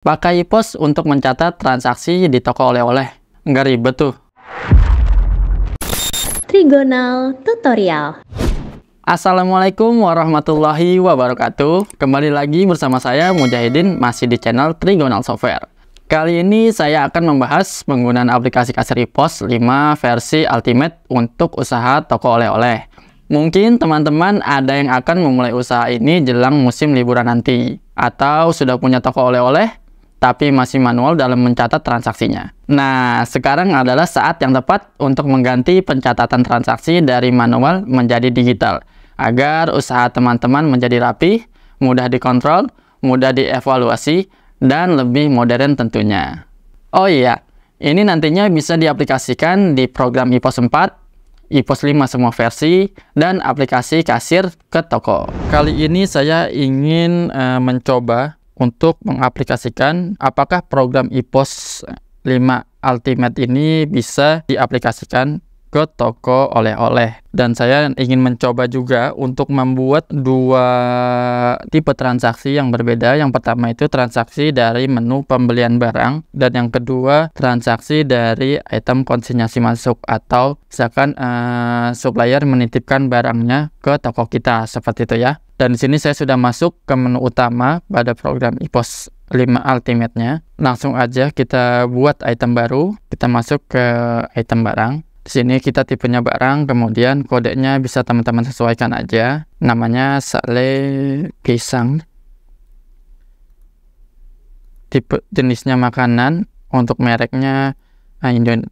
Pakai e-pos untuk mencatat transaksi di toko oleh-oleh. Nggak ribet tuh. Trigonal Tutorial. Assalamualaikum warahmatullahi wabarakatuh. Kembali lagi bersama saya Mujahidin, masih di channel Trigonal Software. Kali ini saya akan membahas penggunaan aplikasi kasir e-pos 5 versi Ultimate untuk usaha toko oleh-oleh. Mungkin teman-teman ada yang akan memulai usaha ini jelang musim liburan nanti, atau sudah punya toko oleh-oleh tapi masih manual dalam mencatat transaksinya. Nah, sekarang adalah saat yang tepat untuk mengganti pencatatan transaksi dari manual menjadi digital, agar usaha teman-teman menjadi rapi, mudah dikontrol, mudah dievaluasi, dan lebih modern tentunya. Oh iya, ini nantinya bisa diaplikasikan di program e-pos 4, e-pos 5 semua versi, dan aplikasi kasir ke toko. Kali ini saya ingin mencoba untuk mengaplikasikan apakah program e-pos 5 Ultimate ini bisa diaplikasikan ke toko oleh-oleh. Dan saya ingin mencoba juga untuk membuat dua tipe transaksi yang berbeda. Yang pertama itu transaksi dari menu pembelian barang, dan yang kedua transaksi dari item konsinyasi masuk, atau misalkan supplier menitipkan barangnya ke toko kita, seperti itu ya. Dan di sini saya sudah masuk ke menu utama pada program e-pos 5 Ultimate-nya. Langsung aja kita buat item baru. Kita masuk ke item barang. Di sini kita tipenya barang, kemudian kodenya bisa teman-teman sesuaikan aja. Namanya sale pisang. Tipe jenisnya makanan, untuk mereknya Indon.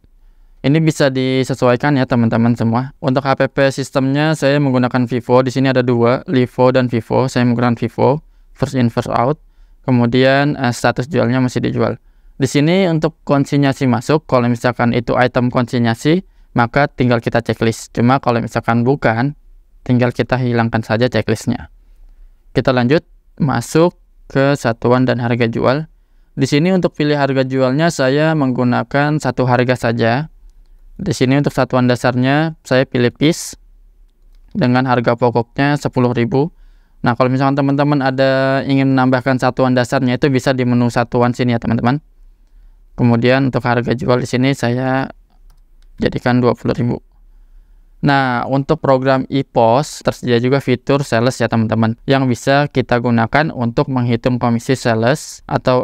Ini bisa disesuaikan ya teman-teman semua. Untuk HPP sistemnya saya menggunakan Vivo. Di sini ada dua, Livo dan Vivo. Saya menggunakan Vivo, first in first out. Kemudian status jualnya masih dijual. Di sini untuk konsinyasi masuk, kalau misalkan itu item konsinyasi, maka tinggal kita checklist. Cuma kalau misalkan bukan, tinggal kita hilangkan saja checklistnya. Kita lanjut masuk ke satuan dan harga jual. Di sini untuk pilih harga jualnya saya menggunakan satu harga saja. Di sini untuk satuan dasarnya saya pilih piece dengan harga pokoknya 10.000. Nah, kalau misalkan teman-teman ada ingin menambahkan satuan dasarnya, itu bisa di menu satuan sini ya teman-teman. Kemudian untuk harga jual di sini saya jadikan 20.000. Nah, untuk program e-pos tersedia juga fitur sales ya teman-teman, yang bisa kita gunakan untuk menghitung komisi sales, atau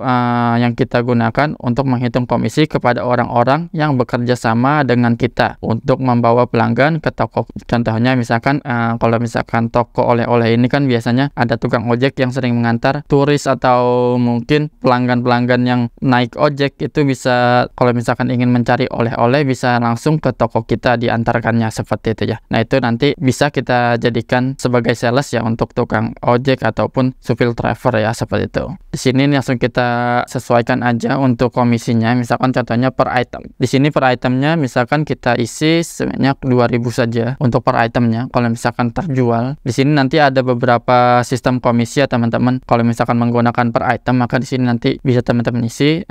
yang kita gunakan untuk menghitung komisi kepada orang-orang yang bekerja sama dengan kita untuk membawa pelanggan ke toko. Contohnya misalkan kalau misalkan toko oleh-oleh ini kan biasanya ada tukang ojek yang sering mengantar turis, atau mungkin pelanggan-pelanggan yang naik ojek itu bisa, kalau misalkan ingin mencari oleh-oleh, bisa langsung ke toko kita diantarkannya, seperti itu ya. Nah, itu nanti bisa kita jadikan sebagai sales ya untuk tukang ojek ataupun supir driver ya, seperti itu. Di sini langsung kita sesuaikan aja untuk komisinya. Misalkan contohnya per item. Di sini per itemnya misalkan kita isi sebanyak 2.000 saja untuk per itemnya. Kalau misalkan terjual, di sini nanti ada beberapa sistem komisi ya teman-teman. Kalau misalkan menggunakan per item, maka di sini nanti bisa teman-teman isi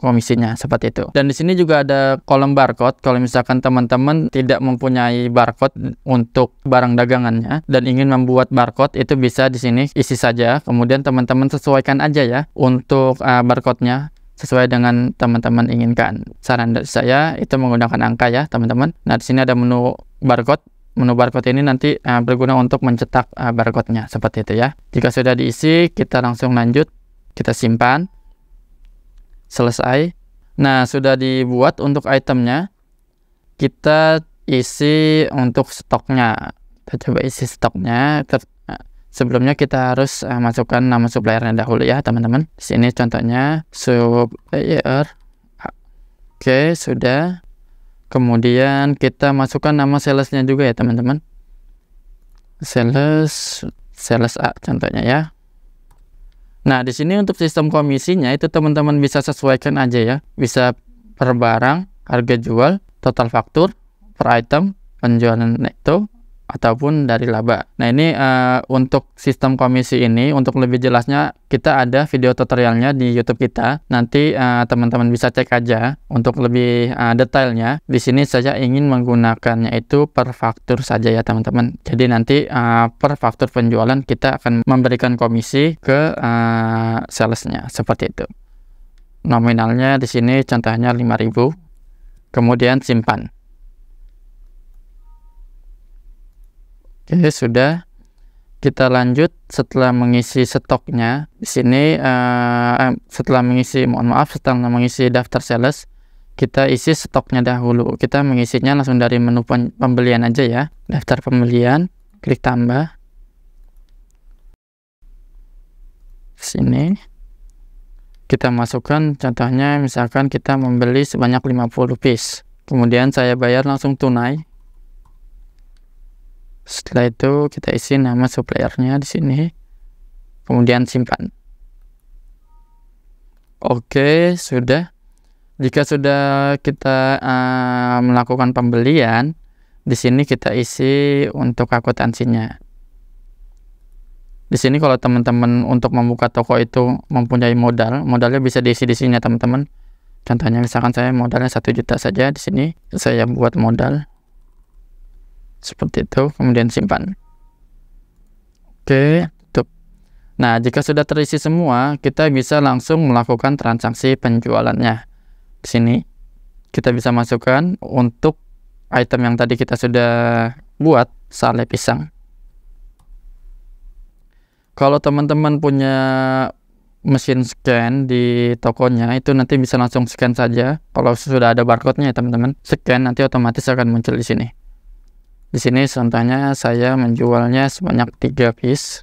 komisinya, seperti itu. Dan di sini juga ada kolom barcode. Kalau misalkan teman-teman tidak mempunyai barcode untuk barang dagangannya dan ingin membuat barcode, itu bisa di sini isi saja. Kemudian teman-teman sesuaikan aja ya untuk barcode-nya sesuai dengan teman-teman inginkan. Saran dari saya itu menggunakan angka ya teman-teman. Nah, di sini ada menu barcode. Menu barcode ini nanti berguna untuk mencetak barcode-nya, seperti itu ya. Jika sudah diisi, kita langsung lanjut, kita simpan, selesai. Nah, sudah dibuat untuk itemnya. Kita isi untuk stoknya. Kita coba isi stoknya. Sebelumnya kita harus masukkan nama suppliernya dahulu ya teman-teman. Di sini contohnya supplier. Oke, sudah. Kemudian kita masukkan nama salesnya juga ya teman-teman. Sales A contohnya ya. Nah, di sini untuk sistem komisinya itu teman-teman bisa sesuaikan aja ya. Bisa per barang, harga jual, total faktur, per item, penjualan neto, ataupun dari laba. Nah, ini untuk sistem komisi ini, untuk lebih jelasnya kita ada video tutorialnya di YouTube kita. Nanti teman-teman bisa cek aja untuk lebih detailnya. Di sini saya ingin menggunakannya itu per faktur saja ya teman-teman. Jadi nanti per faktur penjualan kita akan memberikan komisi ke salesnya, seperti itu. Nominalnya di sini contohnya 5.000. Kemudian simpan. Oke, sudah. Kita lanjut setelah mengisi stoknya. Di sini setelah mengisi daftar sales, kita isi stoknya dahulu. Kita mengisinya langsung dari menu pembelian aja ya. Daftar pembelian, klik tambah. Sini kita masukkan, contohnya misalkan kita membeli sebanyak 50 piece. Kemudian saya bayar langsung tunai. Setelah itu kita isi nama suppliernya di sini. Kemudian simpan. Oke, sudah. Jika sudah kita melakukan pembelian, di sini kita isi untuk akuntansinya. Di sini kalau teman-teman untuk membuka toko itu mempunyai modalnya bisa diisi di sini ya teman-teman. Contohnya misalkan saya modalnya 1 juta saja, di sini saya buat modal seperti itu, kemudian simpan. Oke, tutup. Nah, jika sudah terisi semua, kita bisa langsung melakukan transaksi penjualannya. Di sini kita bisa masukkan untuk item yang tadi kita sudah buat, sale pisang. Kalau teman-teman punya mesin scan di tokonya, itu nanti bisa langsung scan saja. Kalau sudah ada barcode-nya ya teman-teman, scan nanti otomatis akan muncul di sini. Di sini contohnya saya menjualnya sebanyak 3 piece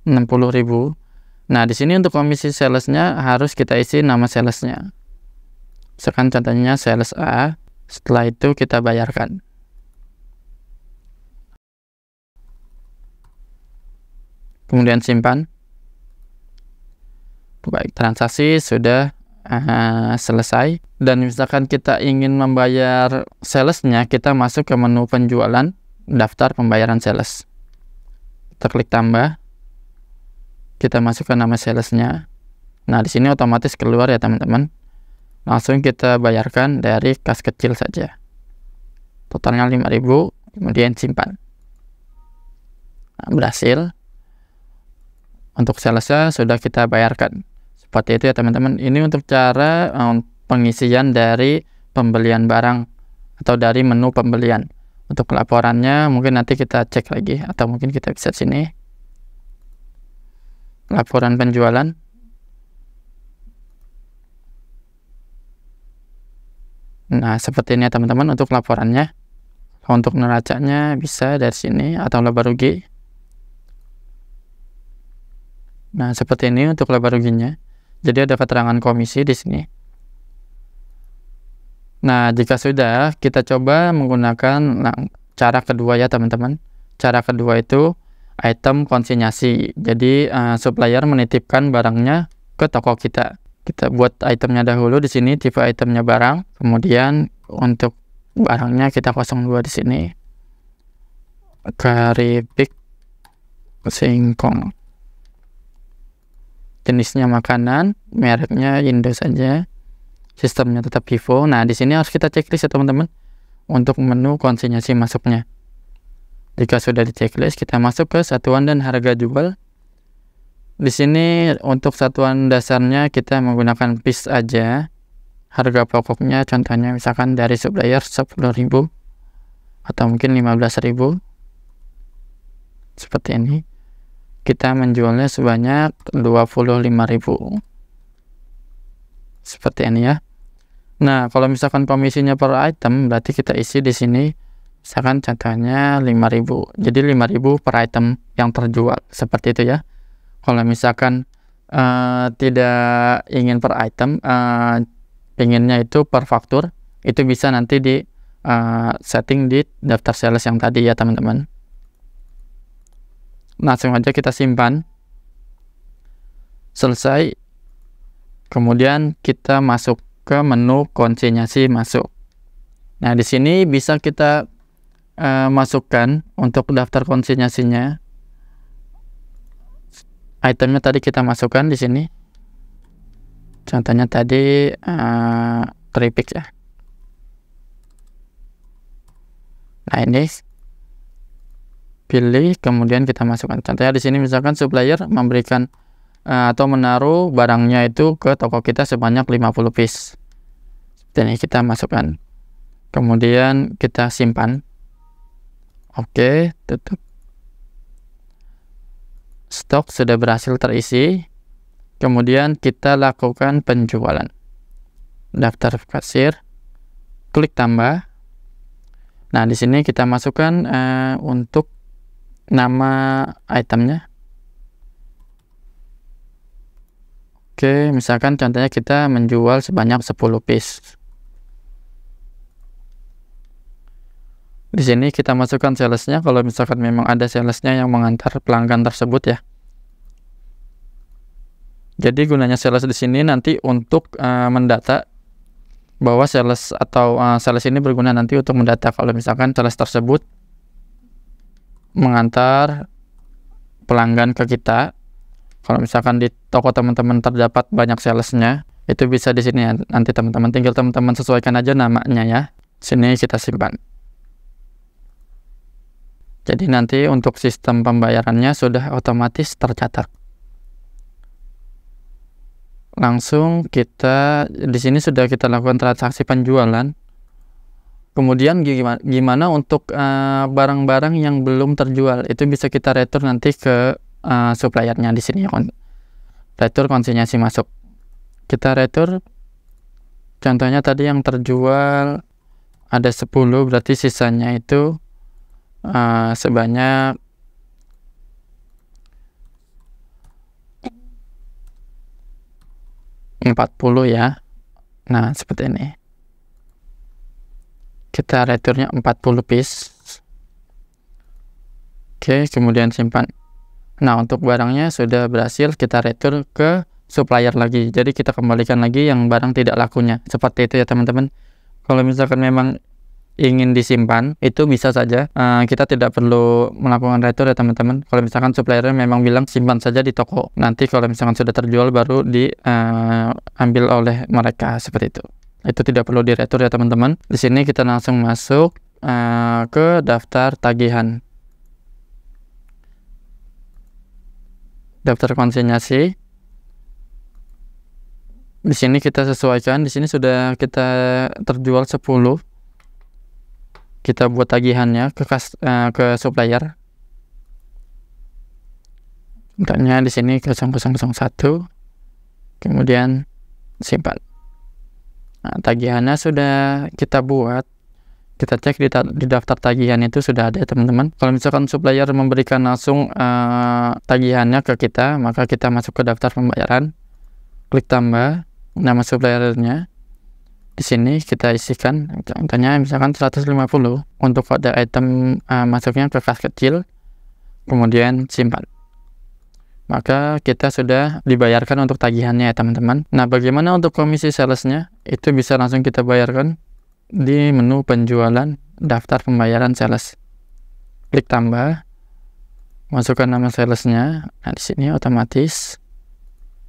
60.000. Nah, di sini untuk komisi salesnya harus kita isi nama salesnya. Misalkan contohnya sales A. Setelah itu kita bayarkan. Kemudian simpan. Baik, transaksi sudah selesai. Dan misalkan kita ingin membayar salesnya, kita masuk ke menu penjualan, daftar pembayaran sales. Kita klik tambah. Kita masukkan nama salesnya. Nah, di sini otomatis keluar ya teman-teman. Langsung kita bayarkan dari kas kecil saja. Totalnya 5.000, kemudian simpan. Nah, berhasil. Untuk salesnya sudah kita bayarkan. Seperti itu ya teman-teman. Ini untuk cara pengisian dari pembelian barang atau dari menu pembelian. Untuk laporannya mungkin nanti kita cek lagi, atau mungkin kita bisa sini. Laporan penjualan. Nah, seperti ini ya teman-teman untuk laporannya. Untuk neracanya bisa dari sini atau laba rugi. Nah, seperti ini untuk laba ruginya. Jadi ada keterangan komisi di sini. Nah, jika sudah, kita coba menggunakan cara kedua ya teman-teman. Cara kedua itu item konsinyasi. Jadi supplier menitipkan barangnya ke toko kita. Kita buat itemnya dahulu di sini, tipe itemnya barang. Kemudian untuk barangnya kita 02 di sini. Keripik singkong. Jenisnya makanan, mereknya Indo saja. Sistemnya tetap Vivo. Nah, di sini harus kita checklist ya teman-teman untuk menu konsinyasi masuknya. Jika sudah di checklist, kita masuk ke satuan dan harga jual. Di sini untuk satuan dasarnya kita menggunakan piece aja. Harga pokoknya contohnya misalkan dari supplier 10.000 atau mungkin 15.000. Seperti ini. Kita menjualnya sebanyak 25.000. Seperti ini ya. Nah, kalau misalkan komisinya per item, berarti kita isi di sini misalkan contohnya 5.000. Jadi 5.000 per item yang terjual. Seperti itu ya. Kalau misalkan tidak ingin per item, inginnya itu per faktur, itu bisa nanti di setting di daftar sales yang tadi ya teman-teman. Langsung aja kita simpan. Selesai. Kemudian kita masuk ke menu konsinyasi masuk. Nah, di sini bisa kita masukkan untuk daftar konsinyasinya. Itemnya tadi kita masukkan di sini. Contohnya tadi keripik ya. Nah, ini pilih, kemudian kita masukkan. Contohnya di sini misalkan supplier memberikan atau menaruh barangnya itu ke toko kita sebanyak 50 piece. Dan ini kita masukkan. Kemudian kita simpan. Oke, tutup. Stok sudah berhasil terisi. Kemudian kita lakukan penjualan. Daftar kasir. Klik tambah. Nah, di sini kita masukkan untuk nama itemnya. Oke, misalkan contohnya kita menjual sebanyak 10 piece. Di sini kita masukkan salesnya kalau misalkan memang ada salesnya yang mengantar pelanggan tersebut ya. Jadi gunanya sales di sini nanti untuk mendata bahwa sales atau sales ini berguna nanti untuk mendata kalau misalkan sales tersebut mengantar pelanggan ke kita. Kalau misalkan di toko teman-teman terdapat banyak salesnya, itu bisa di sini ya. Nanti teman-teman tinggal teman-teman sesuaikan aja namanya ya. Sini kita simpan. Jadi nanti untuk sistem pembayarannya sudah otomatis tercatat. Langsung kita di sini sudah kita lakukan transaksi penjualan. Kemudian gimana untuk barang-barang yang belum terjual, itu bisa kita retur nanti ke suppliernya di sini ya. Retur konsinyasi masuk. Kita retur. Contohnya tadi yang terjual ada 10, berarti sisanya itu sebanyak 40 ya. Nah, seperti ini. Kita returnya 40 piece. Oke, kemudian simpan. Nah, untuk barangnya sudah berhasil kita retur ke supplier lagi. Jadi kita kembalikan lagi yang barang tidak lakunya. Seperti itu ya teman-teman. Kalau misalkan memang ingin disimpan, itu bisa saja. Kita tidak perlu melakukan retur ya teman-teman. Kalau misalkan suppliernya memang bilang simpan saja di toko. Nanti kalau misalkan sudah terjual baru diambil oleh mereka, seperti itu. Itu tidak perlu di retur ya teman-teman. Di sini kita langsung masuk ke daftar tagihan. Daftar konsinyasi. Di sini kita sesuaikan. Di sini sudah kita terjual 10. Kita buat tagihannya ke supplier. Contohnya di sini 0001. Kemudian simpan. Nah, tagihannya sudah kita buat. Kita cek di daftar tagihan itu sudah ada teman-teman. Kalau misalkan supplier memberikan langsung tagihannya ke kita, maka kita masuk ke daftar pembayaran. Klik tambah nama suppliernya. Di sini kita isikan contohnya misalkan 150 untuk kode item masuknya ke kas kecil, kemudian simpan. Maka kita sudah dibayarkan untuk tagihannya ya teman-teman. Nah, bagaimana untuk komisi salesnya? Itu bisa langsung kita bayarkan di menu penjualan daftar pembayaran sales. Klik tambah, masukkan nama salesnya. Nah, di sini otomatis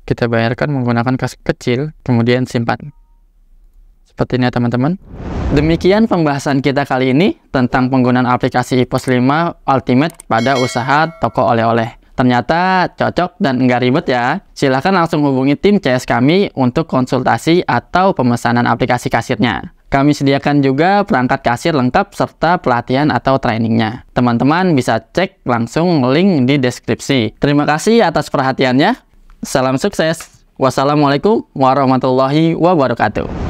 kita bayarkan menggunakan kas kecil, kemudian simpan. Seperti ini ya teman-teman. Demikian pembahasan kita kali ini tentang penggunaan aplikasi iPOS 5 Ultimate pada usaha toko oleh-oleh. Ternyata cocok dan enggak ribet ya. Silahkan langsung hubungi tim CS kami untuk konsultasi atau pemesanan aplikasi kasirnya. Kami sediakan juga perangkat kasir lengkap serta pelatihan atau trainingnya. Teman-teman bisa cek langsung link di deskripsi. Terima kasih atas perhatiannya. Salam sukses. Wassalamualaikum warahmatullahi wabarakatuh.